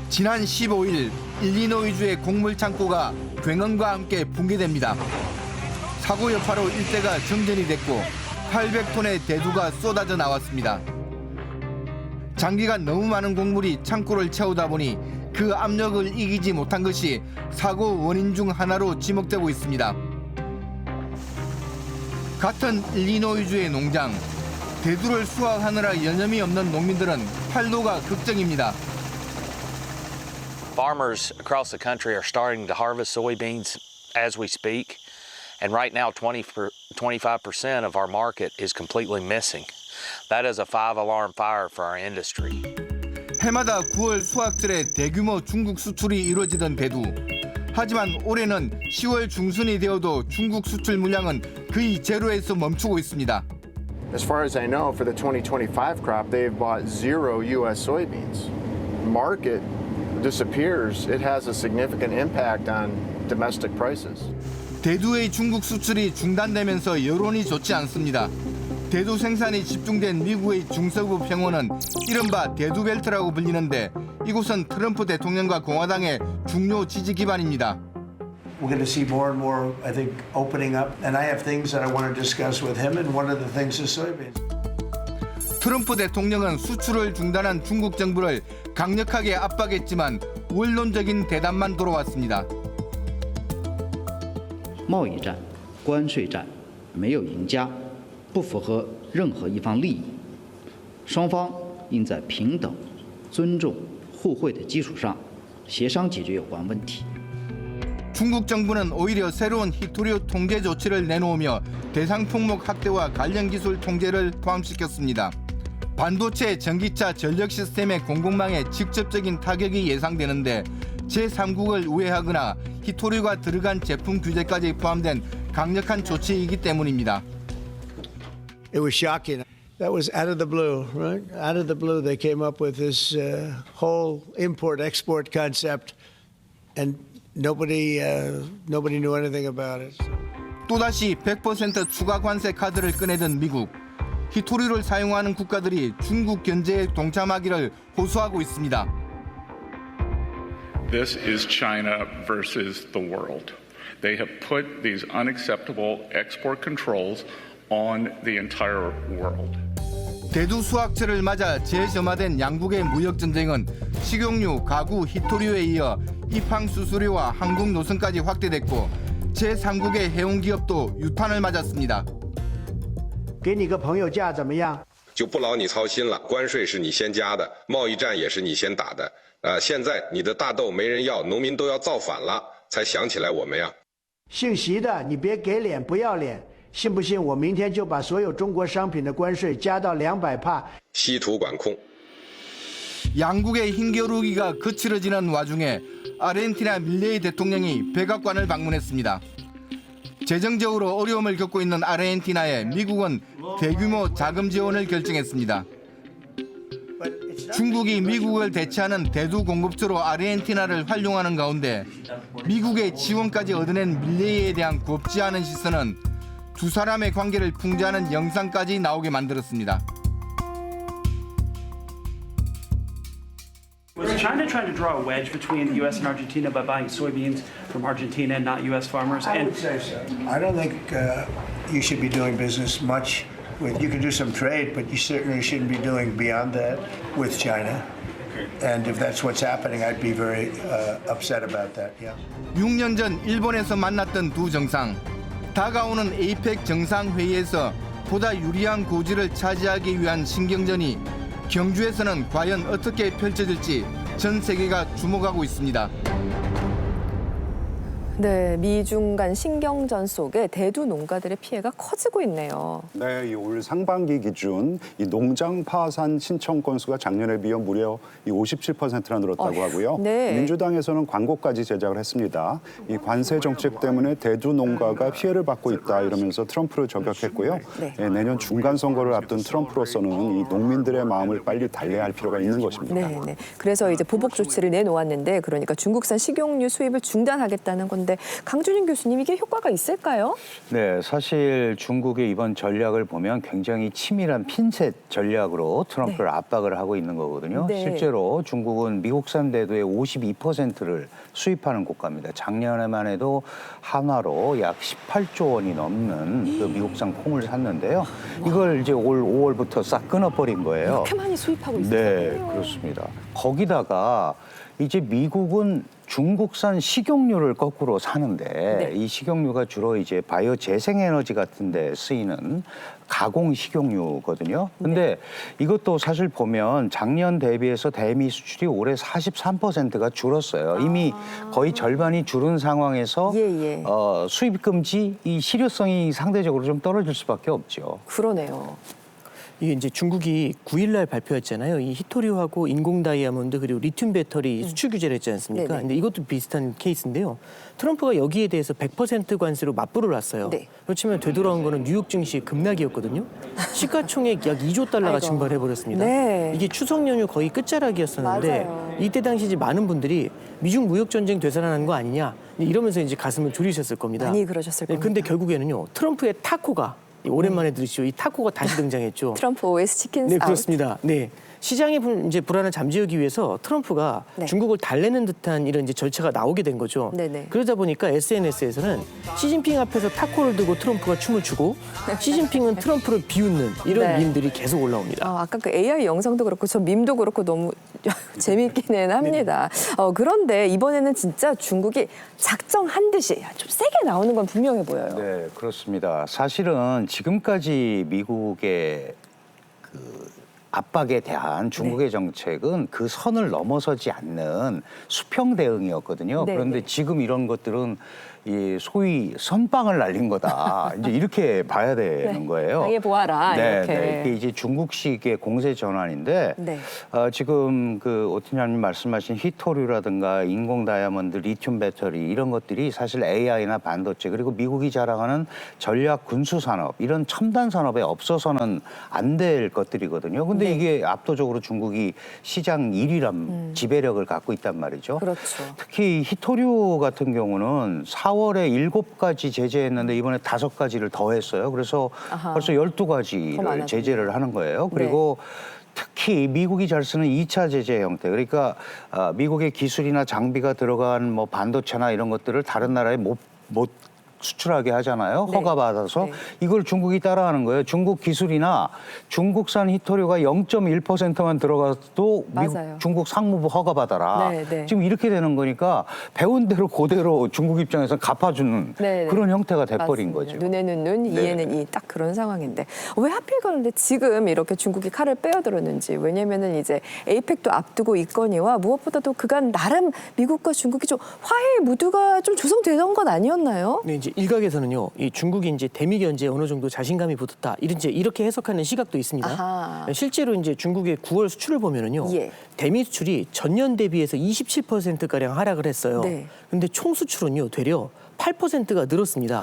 지난 15일 일리노이주의 곡물 창고가 굉음과 함께 붕괴됩니다. 사고 여파로 일대가 정전이 됐고 800톤의 대두가 쏟아져 나왔습니다. 장기간 너무 많은 곡물이 창고를 채우다 보니 그 압력을 이기지 못한 것이 사고 원인 중 하나로 지목되고 있습니다. 같은 일리노이주의 농장, 대두를 수확하느라 여념이 없는 농민들은 판로가 극적입니다. Farmers across the country are starting to harvest soybeans as we speak, and right now 25% of our market is completely missing. That is a 5-alarm fire for our industry. 해마다 9월 수확철에 대규모 중국 수출이 이루어지던 대두. 하지만 올해는 10월 중순이 되어도 중국 수출 물량은 거의 제로에서 멈추고 있습니다. As far as I know, for the 2025 crop, they've bought 0 U.S. soybeans. Market disappears. It has a significant impact on domestic prices. 대두의 중국 수출이 중단되면서 여론이 좋지 않습니다. 대두 생산이 집중된 미국의 중서부 평원은 이른바 대두벨트라고 불리는데 이곳은 트럼프 대통령과 공화당의 중요 지지 기반입니다. We're going to see more and more, I think, opening up. And I have things that I want to discuss with him, and one of the things is soybeans. 트럼프 대통령은 수출을 중단한 중국 정부를 강력하게 압박했지만 원론적인 대답만 돌아왔습니다. 贸易战、关税战没有赢家，不符合任何一方利益。双方应在平等、尊重、互惠的基础上协商解决有关问题。 중국 정부는 오히려 새로운 히토류 통제 조치를 내놓으며 대상 품목 확대와 관련 기술 통제를 포함시켰습니다. 반도체, 전기차, 전력 시스템의 공급망에 직접적인 타격이 예상되는데 제3국을 우회하거나 히토류가 들어간 제품 규제까지 포함된 강력한 조치이기 때문입니다. It was shocking. That was out of the blue, right? Out of the blue, they came up with this whole import-export concept, and nobody knew anything about it. 또다시 100% 추가 관세 카드를 꺼내던 미국. 히토류를 사용하는 국가들이 중국 견제에 동참하기를 호소하고 있습니다. This is China versus the world. They have put these unacceptable export controls on the entire world. 대두 수확철을 맞아 재점화된 양국의 무역 전쟁은 식용유, 가구, 히토류에 이어 입항 수수료와 항공 노선까지 확대됐고 제3국의 해운 기업도 유탄을 맞았습니다. 给你个朋友价怎么样？就不劳你操心了，关税是你先加的，贸易战也是你先打的。现在你的大豆没人要，农民都要造反了，才想起来我们呀。姓习的，你别给脸不要脸，信不信我明天就把所有中国商品的关税加到200%？稀土管控。 양국의 힘겨루기가 거칠어지는 와중에 아르헨티나 밀레이 대통령이 백악관을 방문했습니다. 재정적으로 어려움을 겪고 있는 아르헨티나에 미국은 대규모 자금 지원을 결정했습니다. 중국이 미국을 대체하는 대두 공급처로 아르헨티나를 활용하는 가운데 미국의 지원까지 얻어낸 밀레이에 대한 곱지 않은 시선은 두 사람의 관계를 풍자하는 영상까지 나오게 만들었습니다. Was China trying to draw a wedge between the U.S. and Argentina by buying soybeans from Argentina and not U.S. farmers? I would say so. I don't think you should be doing business much with. You can do some trade, but you certainly shouldn't be doing beyond that with China. And if that's what's happening, I'd be very upset about that. Yeah. 6년 전 일본에서 만났던 두 정상. 다가오는 에이펙 정상회의에서 보다 유리한 고지를 차지하기 위한 신경전이 경주에서는 과연 어떻게 펼쳐질지 전 세계가 주목하고 있습니다. 네, 미중 간 신경전 속에 대두 농가들의 피해가 커지고 있네요. 네, 이 올 상반기 기준 이 농장 파산 신청 건수가 작년에 비해 무려 57%나 늘었다고 하고요. 네. 민주당에서는 광고까지 제작을 했습니다. 이 관세 정책 때문에 대두 농가가 피해를 받고 있다 이러면서 트럼프를 저격했고요. 네. 내년 중간 선거를 앞둔 트럼프로서는 이 농민들의 마음을 빨리 달래야 할 필요가 있는 것입니다. 네. 그래서 이제 보복 조치를 내놓았는데 그러니까 중국산 식용유 수입을 중단하겠다는 건데 하는데 강준인 교수님 이게 효과가 있을까요? 네, 사실 중국의 이번 전략을 보면 굉장히 치밀한 핀셋 전략으로 트럼프를 압박을 하고 있는 거거든요. 네. 실제로 중국은 미국산 대두의 52%를 수입하는 국가입니다. 작년에만 해도 한화로 약 18조 원이 넘는 그 미국산 콩을 샀는데요. 이걸 이제 올 5월부터 싹 끊어버린 거예요. 이렇게 많이 수입하고 있어요. 네, 그렇습니다. 거기다가 이제 미국은 중국산 식용유를 거꾸로 사는데 이 식용유가 주로 이제 바이오 재생에너지 같은 데 쓰이는 가공 식용유거든요. 근데 이것도 사실 보면 작년 대비해서 대미 수출이 올해 43%가 줄었어요. 이미 거의 절반이 줄은 상황에서 수입 금지 이 실효성이 상대적으로 좀 떨어질 수밖에 없죠. 그러네요. 이게 이제 중국이 9일날 발표했잖아요. 이 히토리오하고 인공 다이아몬드 그리고 리튬 배터리 수출 규제를 했지 않습니까? 근데 이것도 비슷한 케이스인데요. 트럼프가 여기에 대해서 100% 관세로 맞불을 놨어요. 그렇지만 되돌아온 거는 뉴욕 증시 급락이었거든요. 시가총액 약 2조 달러가 증발해버렸습니다. 이게 추석 연휴 거의 끝자락이었었는데 이때 당시 이제 많은 분들이 미중 무역 전쟁 되살아나는 거 아니냐 이러면서 이제 가슴을 졸이셨을 겁니다. 많이 그러셨을 겁니다. 근데 결국에는요. 트럼프의 타코가 오랜만에 들으시죠. 이 타코가 다시 등장했죠. 트럼프 OS 치킨 네, 그렇습니다. 네. 시장의 이제 불안을 잠재우기 위해서 트럼프가 중국을 달래는 듯한 이런 이제 절차가 나오게 된 거죠. 그러다 보니까 SNS에서는 시진핑 앞에서 타코를 들고 트럼프가 춤을 추고 시진핑은 트럼프를 비웃는 이런 밈들이 계속 올라옵니다. 아까 그 AI 영상도 그렇고 저 밈도 그렇고 너무 재밌기는 합니다. 그런데 이번에는 진짜 중국이 작정한 듯이 좀 세게 나오는 건 분명해 보여요. 네, 그렇습니다. 사실은 지금까지 미국의 압박에 대한 중국의 정책은 그 선을 넘어서지 않는 수평 대응이었거든요. 그런데 지금 이런 것들은 이 소위 선빵을 날린 거다. 이제 이렇게 봐야 되는 거예요. 당해보아라. 이렇게. 이게 이제 중국식의 공세 전환인데 지금 그 오팀장님 말씀하신 히토류라든가 인공 다이아몬드, 리튬 배터리 이런 것들이 사실 AI나 반도체 그리고 미국이 자랑하는 전략 군수 산업 이런 첨단 산업에 없어서는 안 될 것들이거든요. 근데 이게 압도적으로 중국이 시장 1위란 지배력을 갖고 있단 말이죠. 특히 히토류 같은 경우는 4월에 7가지 제재했는데 이번에 5가지를 더했어요. 그래서 벌써 12가지를 제재를 하는 거예요. 그리고 특히 미국이 잘 쓰는 2차 제재 형태, 그러니까 미국의 기술이나 장비가 들어간 뭐 반도체나 이런 것들을 다른 나라에 못 수출하게 하잖아요. 허가받아서. 이걸 중국이 따라하는 거예요. 중국 기술이나 중국산 히토류가 0.1%만 들어가도 미국, 중국 상무부 허가받아라. 지금 이렇게 되는 거니까 배운 대로 그대로 중국 입장에서 갚아주는 그런 형태가 돼버린 거죠. 눈에는 눈, 이에는 이 딱 그런 상황인데 왜 하필 그런데 지금 이렇게 중국이 칼을 빼어들었는지. 왜냐면은 이제 에이펙도 앞두고 있거니와 무엇보다도 그간 나름 미국과 중국이 좀 화해의 무드가 좀 조성되던 건 아니었나요? 네, 이제 일각에서는요, 이 중국이 이제 대미 견제에 어느 정도 자신감이 붙었다. 이렇게 해석하는 시각도 있습니다. 실제로 이제 중국의 9월 수출을 보면은요, 대미 수출이 전년 대비해서 27%가량 하락을 했어요. 근데 총 수출은요, 되려 8%가 늘었습니다.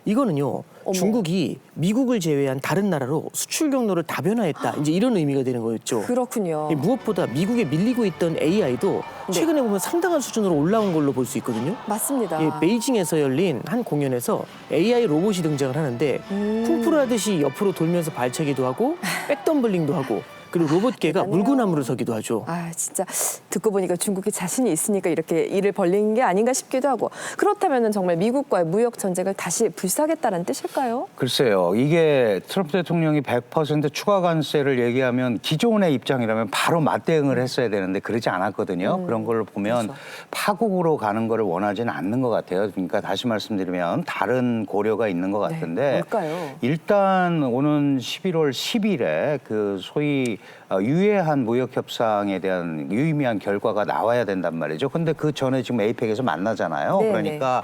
이거는요, 중국이 미국을 제외한 다른 나라로 수출 경로를 다변화했다. 이제 이런 의미가 되는 거였죠. 그렇군요. 무엇보다 미국에 밀리고 있던 AI도 최근에 보면 상당한 수준으로 올라온 걸로 볼 수 있거든요. 맞습니다. 베이징에서 열린 한 공연에서 AI 로봇이 등장을 하는데 풍풀하듯이 옆으로 돌면서 발차기도 하고 백덤블링도 하고 그리고 로봇계가 물구나무를 서기도 하죠. 진짜 듣고 보니까 중국이 자신이 있으니까 이렇게 일을 벌린 게 아닌가 싶기도 하고. 그렇다면 정말 미국과의 무역 전쟁을 다시 불사하겠다는 뜻일까요? 글쎄요. 이게 트럼프 대통령이 100% 추가 관세를 얘기하면 기존의 입장이라면 바로 맞대응을 했어야 되는데 그러지 않았거든요. 그런 걸 보면 파국으로 가는 거를 원하지는 않는 것 같아요. 그러니까 다시 말씀드리면 다른 고려가 있는 것 같은데 뭘까요? 일단 오는 11월 10일에 그 소위 유해한 무역 협상에 대한 유의미한 결과가 나와야 된단 말이죠. 근데 그 전에 지금 에이펙에서 만나잖아요. 그러니까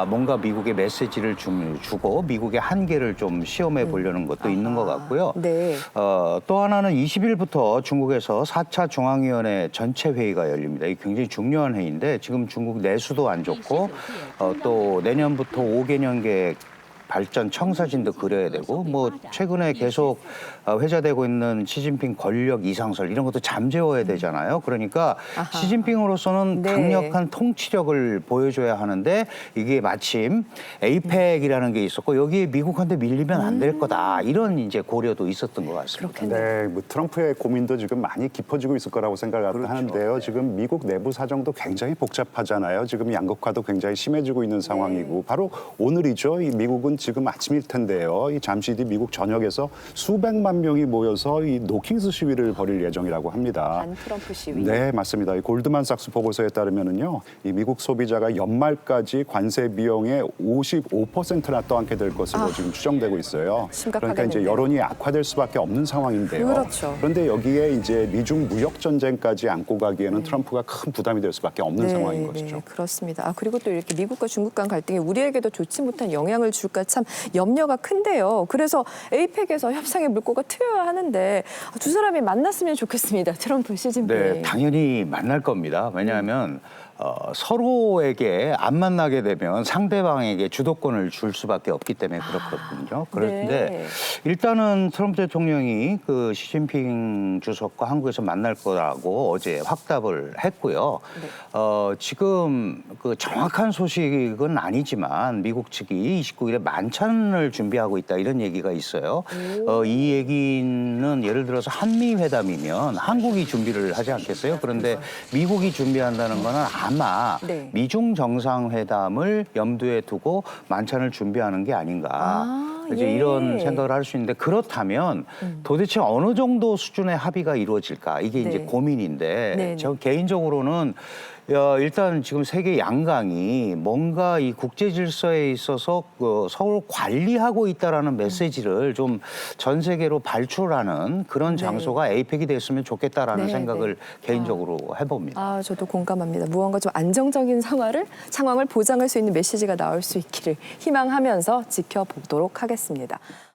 뭔가 미국의 메시지를 주고 미국의 한계를 좀 시험해 보려는 것도 있는 것 같고요. 또 하나는 20일부터 중국에서 4차 중앙위원회 전체 회의가 열립니다. 이게 굉장히 중요한 회의인데 지금 중국 내수도 안 좋고 또 내년부터 5개년 계획 발전 청사진도 그려야 되고 뭐 최근에 계속 회자되고 있는 시진핑 권력 이상설 이런 것도 잠재워야 되잖아요. 그러니까 시진핑으로서는 네. 강력한 통치력을 보여줘야 하는데 이게 마침 에이펙이라는 게 있었고 여기에 미국한테 밀리면 안 될 거다 이런 이제 고려도 있었던 것 같습니다. 네, 뭐 트럼프의 고민도 지금 많이 깊어지고 있을 거라고 생각을 하는데요. 지금 미국 내부 사정도 굉장히 복잡하잖아요. 지금 양극화도 굉장히 심해지고 있는 상황이고 바로 오늘이죠. 이 미국은 지금 아침일 텐데요. 이 잠시 뒤 미국 전역에서 수백만 명이 모여서 이 노킹스 시위를 벌일 예정이라고 합니다. 반 트럼프 시위. 네, 맞습니다. 이 골드만삭스 보고서에 따르면은요, 이 미국 소비자가 연말까지 관세 비용의 55%나 떠안게 될 것으로 지금 추정되고 있어요. 그러니까 이제 여론이 악화될 수밖에 없는 상황인데요. 그렇죠. 그런데 여기에 이제 미중 무역 전쟁까지 안고 가기에는 트럼프가 큰 부담이 될 수밖에 없는 상황인 것이죠. 네, 그렇습니다. 그리고 또 이렇게 미국과 중국 간 갈등이 우리에게도 좋지 못한 영향을 줄까 참 염려가 큰데요. 그래서 에이펙에서 협상의 물꼬가 트여야 하는데 두 사람이 만났으면 좋겠습니다. 트럼프, 시진핑. 네, 당연히 만날 겁니다. 왜냐하면 서로에게 안 만나게 되면 상대방에게 주도권을 줄 수밖에 없기 때문에 그렇거든요. 그런데 네. 일단은 트럼프 대통령이 그 시진핑 주석과 한국에서 만날 거라고 어제 확답을 했고요. 지금 그 정확한 소식은 아니지만 미국 측이 29일에 만찬을 준비하고 있다 이런 얘기가 있어요. 이 얘기는 예를 들어서 한미 회담이면 한국이 준비를 하지 않겠어요? 그런데 미국이 준비한다는 거는 아마 미중 정상회담을 염두에 두고 만찬을 준비하는 게 아닌가. 이제 이런 생각을 할 수 있는데 그렇다면 도대체 어느 정도 수준의 합의가 이루어질까 이게 이제 고민인데 저 개인적으로는 일단 지금 세계 양강이 뭔가 이 국제 질서에 있어서 서로 관리하고 있다라는 메시지를 좀 전 세계로 발출하는 그런 장소가 에이펙이 됐으면 좋겠다라는 생각을 개인적으로 해봅니다. 저도 공감합니다. 무언가 좀 안정적인 상황을 보장할 수 있는 메시지가 나올 수 있기를 희망하면서 지켜보도록 하겠습니다.